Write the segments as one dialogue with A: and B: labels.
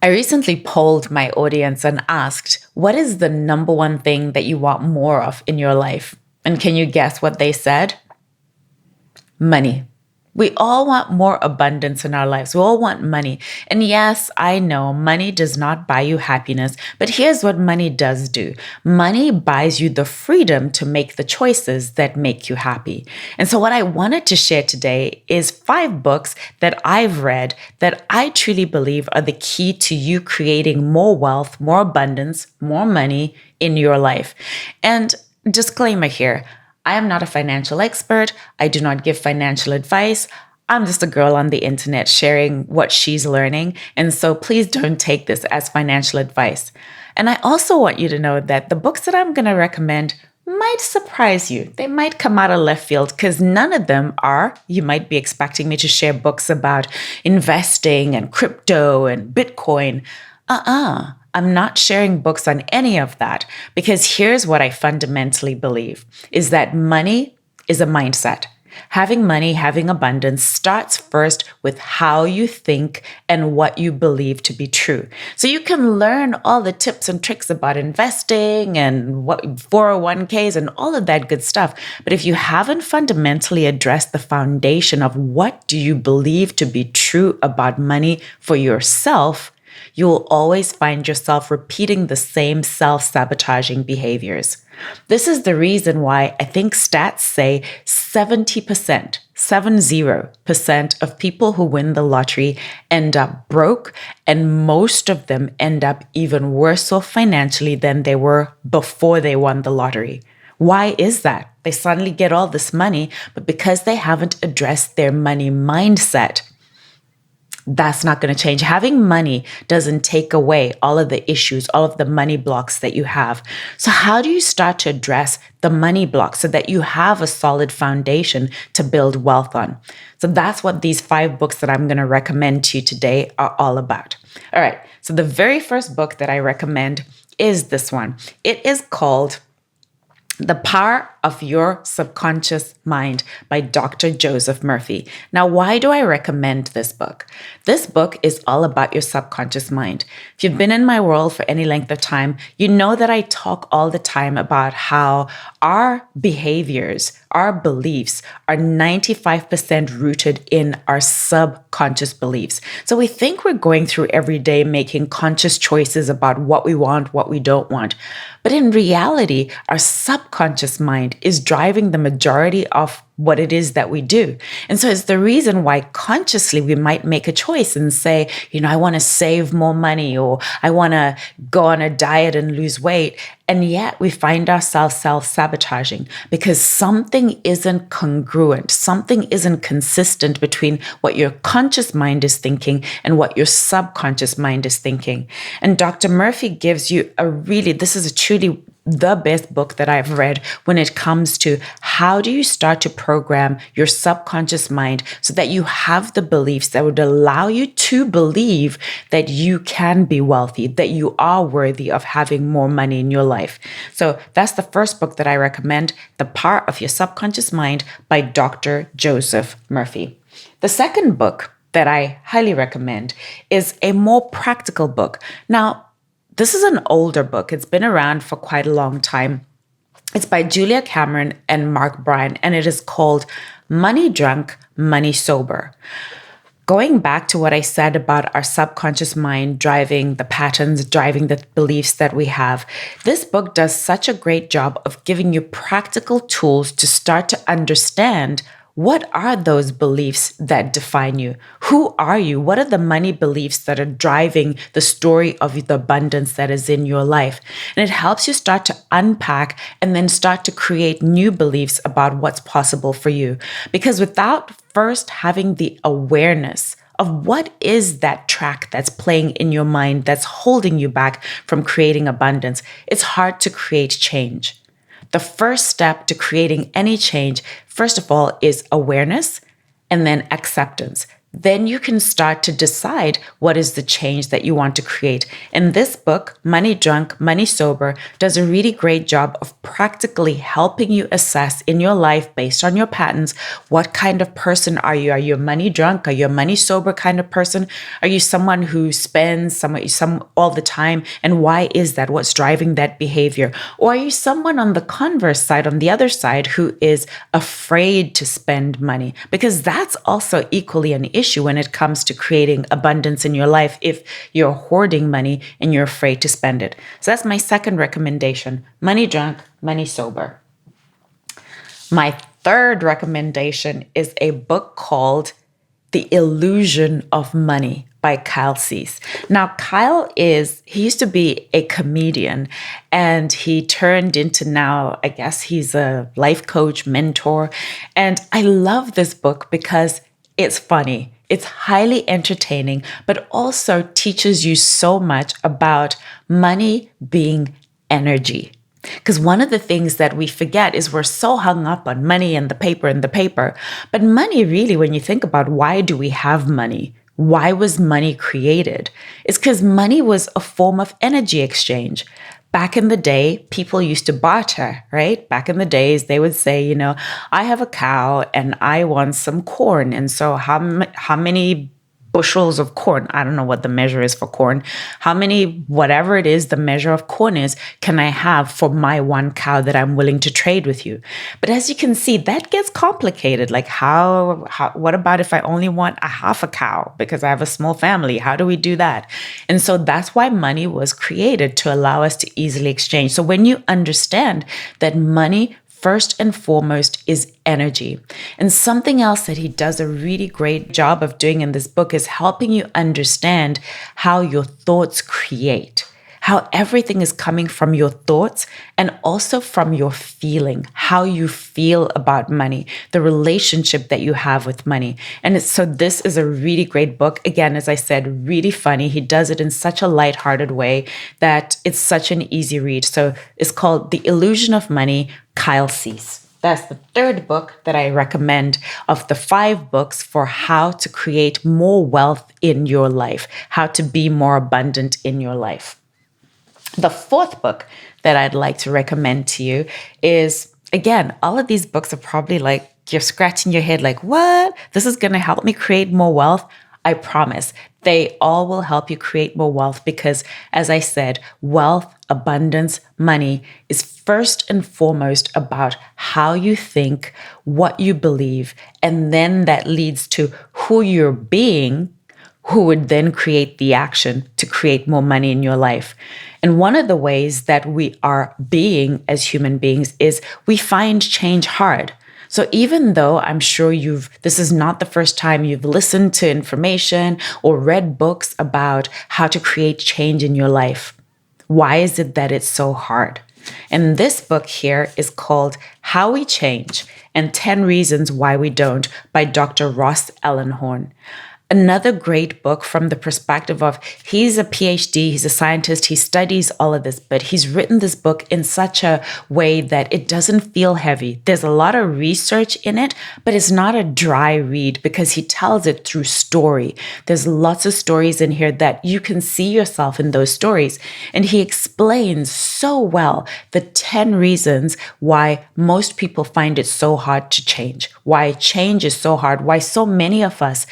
A: I recently polled my audience and asked, what is the number one thing that you want more of in your life? And can you guess what they said? Money. We all want more abundance in our lives. We all want money. And yes, I know money does not buy you happiness, but here's what money does do. Money buys you the freedom to make the choices that make you happy. And so what I wanted to share today is 5 books that I've read that I truly believe are the key to you creating more wealth, more abundance, more money in your life. And disclaimer here, I am not a financial expert. I do not give financial advice. I'm just a girl on the internet sharing what she's learning. And so please don't take this as financial advice. And I also want you to know that the books that I'm going to recommend might surprise you. They might come out of left field because none of them are. You might be expecting me to share books about investing and crypto and Bitcoin. I'm not sharing books on any of that because here's what I fundamentally believe is that money is a mindset. Having money, having abundance starts first with how you think and what you believe to be true. So you can learn all the tips and tricks about investing and what 401ks and all of that good stuff. But if you haven't fundamentally addressed the foundation of what do you believe to be true about money for yourself, you will always find yourself repeating the same self-sabotaging behaviors. This is the reason why I think stats say 70% of people who win the lottery end up broke, and most of them end up even worse off financially than they were before they won the lottery. Why is that? They suddenly get all this money, but because they haven't addressed their money mindset, that's not going to change. Having money doesn't take away all of the issues, all of the money blocks that you have. So how do you start to address the money blocks so that you have a solid foundation to build wealth on? So that's what these 5 books that I'm going to recommend to you today are all about. All right. So the very first book that I recommend is this one. It is called The Power of Your Subconscious Mind by Dr. Joseph Murphy. Now, why do I recommend this book? This book is all about your subconscious mind. If you've been in my world for any length of time, you know that I talk all the time about how our behaviors, our beliefs are 95% rooted in our subconscious beliefs. So we think we're going through every day making conscious choices about what we want, what we don't want. But in reality, our subconscious mind is driving the majority of what it is that we do. And so it's the reason why consciously we might make a choice and say, I want to save more money, or I want to go on a diet and lose weight. And yet we find ourselves self-sabotaging because something isn't congruent, something isn't consistent between what your conscious mind is thinking and what your subconscious mind is thinking. And Dr. Murphy gives you this is a truly the best book that I've read when it comes to how do you start to program your subconscious mind so that you have the beliefs that would allow you to believe that you can be wealthy, that you are worthy of having more money in your life. So that's the first book that I recommend, The Power of Your Subconscious Mind by Dr. Joseph Murphy. The second book that I highly recommend is a more practical book. Now, this is an older book. It's been around for quite a long time. It's by Julia Cameron and Mark Bryan, and it is called Money Drunk, Money Sober. Going back to what I said about our subconscious mind driving the patterns, driving the beliefs that we have, this book does such a great job of giving you practical tools to start to understand what are those beliefs that define you? Who are you? What are the money beliefs that are driving the story of the abundance that is in your life? And it helps you start to unpack and then start to create new beliefs about what's possible for you. Because without first having the awareness of what is that track that's playing in your mind that's holding you back from creating abundance, it's hard to create change. The first step to creating any change, first of all, is awareness and then acceptance. then you can start to decide what is the change that you want to create. And this book, Money Drunk, Money Sober, does a really great job of practically helping you assess in your life based on your patterns, what kind of person are you? Are you a money drunk? Are you a money sober kind of person? Are you someone who spends some all the time? And why is that? What's driving that behavior? Or are you someone on the converse side, on the other side, who is afraid to spend money? Because that's also equally an issue when it comes to creating abundance in your life if you're hoarding money and you're afraid to spend it. So that's my second recommendation: Money Drunk, Money Sober. My third recommendation is a book called The Illusion of Money by Kyle Cease. Now, he used to be a comedian, and he turned into now, I guess he's a life coach, mentor. And I love this book because it's funny. It's highly entertaining, but also teaches you so much about money being energy. Because one of the things that we forget is we're so hung up on money and the paper. But money really, when you think about why do we have money? Why was money created? It's because money was a form of energy exchange. Back in the day, people used to barter, right? Back in the days, they would say, I have a cow and I want some corn. And so how many bushels of corn, I don't know what the measure is for corn, how many, whatever it is, the measure of corn is, can I have for my one cow that I'm willing to trade with you? But as you can see, that gets complicated. Like what about if I only want a half a cow because I have a small family? How do we do that? And so that's why money was created, to allow us to easily exchange. So when you understand that money first and foremost is energy. And something else that he does a really great job of doing in this book is helping you understand how your thoughts create, how everything is coming from your thoughts and also from your feeling, how you feel about money, the relationship that you have with money. And so this is a really great book. Again, as I said, really funny. He does it in such a lighthearted way that it's such an easy read. So it's called The Illusion of Money, Kyle Cease. That's the third book that I recommend of the 5 books for how to create more wealth in your life, how to be more abundant in your life. The fourth book that I'd like to recommend to you is, again, all of these books are probably like, you're scratching your head like, what? This is going to help me create more wealth? I promise. They all will help you create more wealth because, as I said, wealth, abundance, money is first and foremost about how you think, what you believe, and then that leads to who you're being, who would then create the action to create more money in your life. And one of the ways that we are being as human beings is we find change hard. So even though I'm sure this is not the first time you've listened to information or read books about how to create change in your life, why is it that it's so hard? And this book here is called How We Change and 10 Reasons Why We Don't by Dr. Ross Ellenhorn. Another great book from the perspective of, he's a PhD, he's a scientist, he studies all of this, but he's written this book in such a way that it doesn't feel heavy. There's a lot of research in it, but it's not a dry read because he tells it through story. There's lots of stories in here that you can see yourself in those stories. And he explains so well the 10 reasons why most people find it so hard to change, why change is so hard, why so many of us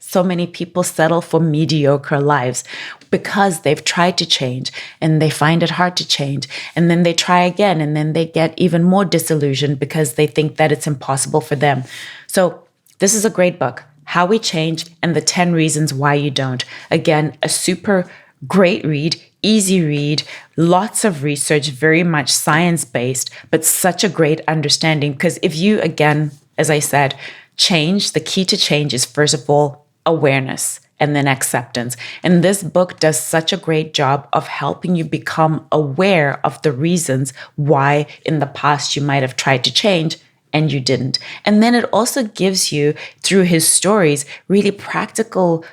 A: so many people settle for mediocre lives because they've tried to change and they find it hard to change. And then they try again and then they get even more disillusioned because they think that it's impossible for them. So this is a great book, How We Change and the 10 Reasons Why You Don't. Again, a super great read, easy read, lots of research, very much science-based, but such a great understanding. Because if you, again, as I said, change, the key to change is, first of all, awareness and then acceptance. And this book does such a great job of helping you become aware of the reasons why in the past you might have tried to change and you didn't. And then it also gives you, through his stories, really practical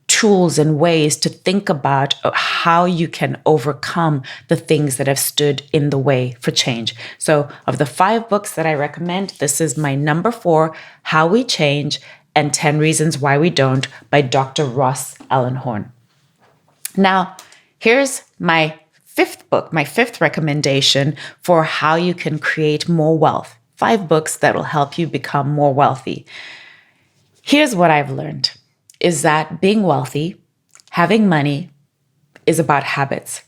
A: tools and ways to think about how you can overcome the things that have stood in the way for change. So of the 5 books that I recommend, this is my number 4, How We Change, and 10 Reasons Why We Don't by Dr. Ross Allen Horn. Now, here's my fifth book, my fifth recommendation for how you can create more wealth. 5 books that will help you become more wealthy. Here's what I've learned is that being wealthy, having money, is about habits.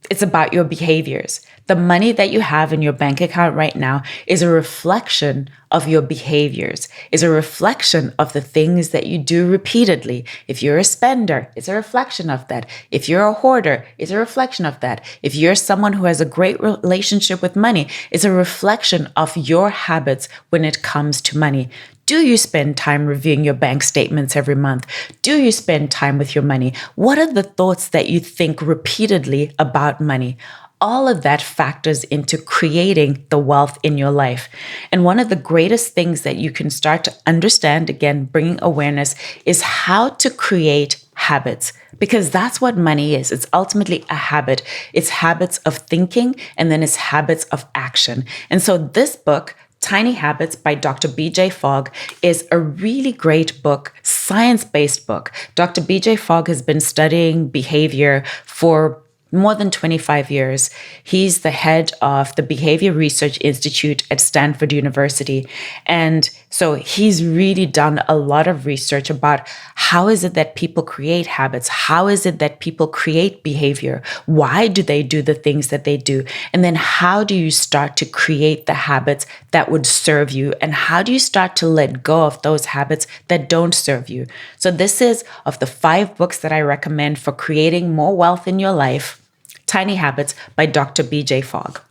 A: It's about your behaviors. The money that you have in your bank account right now is a reflection of your behaviors, is a reflection of the things that you do repeatedly. If you're a spender, it's a reflection of that. If you're a hoarder, it's a reflection of that. If you're someone who has a great relationship with money, it's a reflection of your habits when it comes to money. Do you spend time reviewing your bank statements every month? Do you spend time with your money? What are the thoughts that you think repeatedly about money? All of that factors into creating the wealth in your life. And one of the greatest things that you can start to understand, again, bringing awareness, is how to create habits. Because that's what money is. It's ultimately a habit. It's habits of thinking, and then it's habits of action. And so this book, Tiny Habits by Dr. BJ Fogg, is a really great book, science-based book. Dr. BJ Fogg has been studying behavior for more than 25 years. He's the head of the Behavior Research Institute at Stanford University. And so he's really done a lot of research about how is it that people create habits? How is it that people create behavior? Why do they do the things that they do? And then how do you start to create the habits that would serve you? And how do you start to let go of those habits that don't serve you? So this is of the 5 books that I recommend for creating more wealth in your life. Tiny Habits by Dr. BJ Fogg.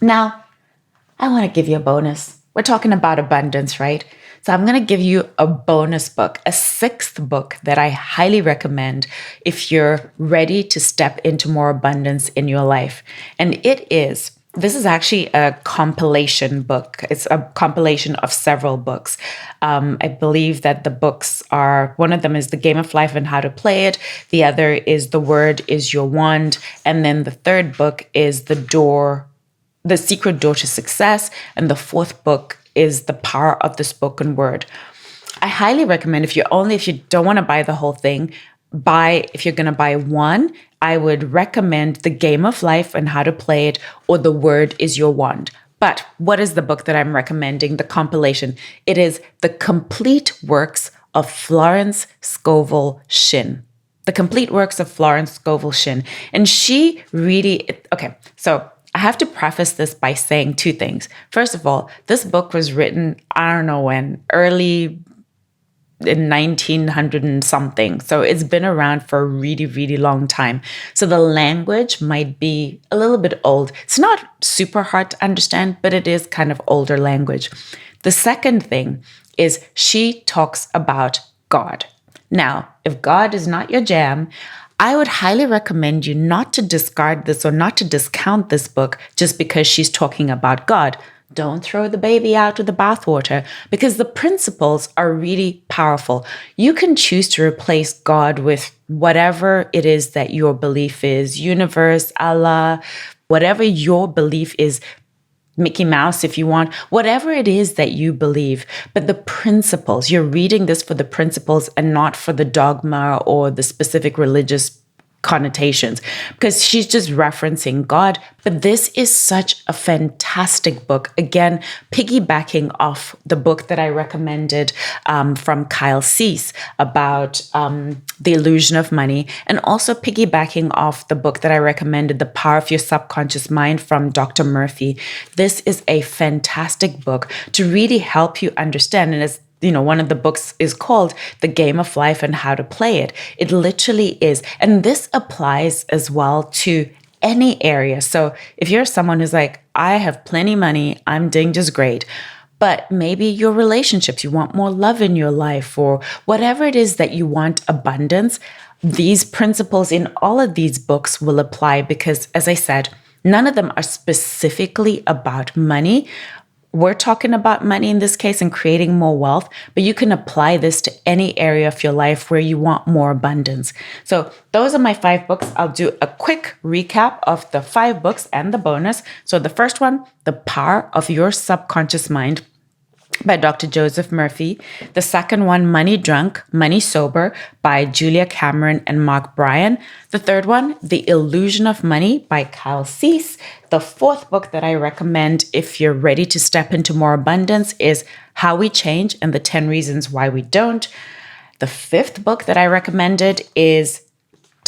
A: Now, I want to give you a bonus. We're talking about abundance, right? So I'm going to give you a bonus book, a 6th book that I highly recommend if you're ready to step into more abundance in your life. And this is actually a compilation book. It's a compilation of several books. I believe that the books are, one of them is The Game of Life and How to Play It. The other is The Word is Your Wand. And then the third book is The Secret Door to Success. And the 4th book is The Power of the Spoken Word. I highly recommend if you don't want to buy the whole thing, if you're going to buy one, I would recommend The Game of Life and How to Play It or The Word is Your Wand. But what is the book that I'm recommending, the compilation? It is The Complete Works of Florence Scovel Shinn. The Complete Works of Florence Scovel Shinn. And she really, so I have to preface this by saying 2 things. First of all, this book was written, I don't know when, early in 1900 and something. So it's been around for a really, really long time. So the language might be a little bit old. It's not super hard to understand, but it is kind of older language. The second thing is she talks about God. Now, if God is not your jam, I would highly recommend you not to discard this or not to discount this book just because she's talking about God. Don't throw the baby out with the bathwater because the principles are really powerful. You can choose to replace God with whatever it is that your belief is, universe, Allah, whatever your belief is, Mickey Mouse if you want, whatever it is that you believe. But the principles, you're reading this for the principles and not for the dogma or the specific religious connotations, because she's just referencing God. But this is such a fantastic book. Again, piggybacking off the book that I recommended from Kyle Cease about the illusion of money, and also piggybacking off the book that I recommended, The Power of Your Subconscious Mind from Dr. Murphy. This is a fantastic book to really help you understand. And as one of the books is called The Game of Life and How to Play It. It literally is. And this applies as well to any area. So if you're someone who's like, I have plenty of money, I'm doing just great, but maybe your relationships, you want more love in your life, or whatever it is that you want abundance, these principles in all of these books will apply because, as I said, none of them are specifically about money. We're talking about money in this case and creating more wealth, but you can apply this to any area of your life where you want more abundance. So those are my 5 books. I'll do a quick recap of the 5 books and the bonus. So the first one, The Power of Your Subconscious Mind. by Dr. Joseph Murphy. The second one, Money Drunk, Money Sober by Julia Cameron and Mark Bryan. The third one, The Illusion of Money by Kyle Cease. The fourth book that I recommend if you're ready to step into more abundance is How We Change and the 10 Reasons Why We Don't. The fifth book that I recommended is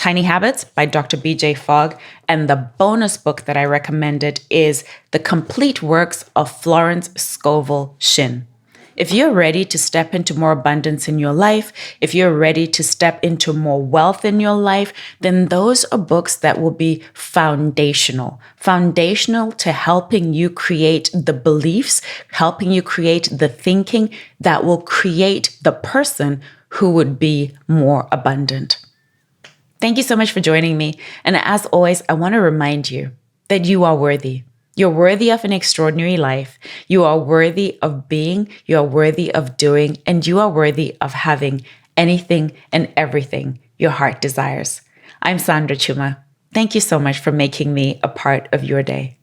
A: Tiny Habits by Dr. BJ Fogg. And the bonus book that I recommended is The Complete Works of Florence Scovel Shinn. If you're ready to step into more abundance in your life, if you're ready to step into more wealth in your life, then those are books that will be foundational to helping you create the beliefs, helping you create the thinking that will create the person who would be more abundant. Thank you so much for joining me. And as always, I want to remind you that you are worthy. You're worthy of an extraordinary life. You are worthy of being, you are worthy of doing, and you are worthy of having anything and everything your heart desires. I'm Sandra Chuma. Thank you so much for making me a part of your day.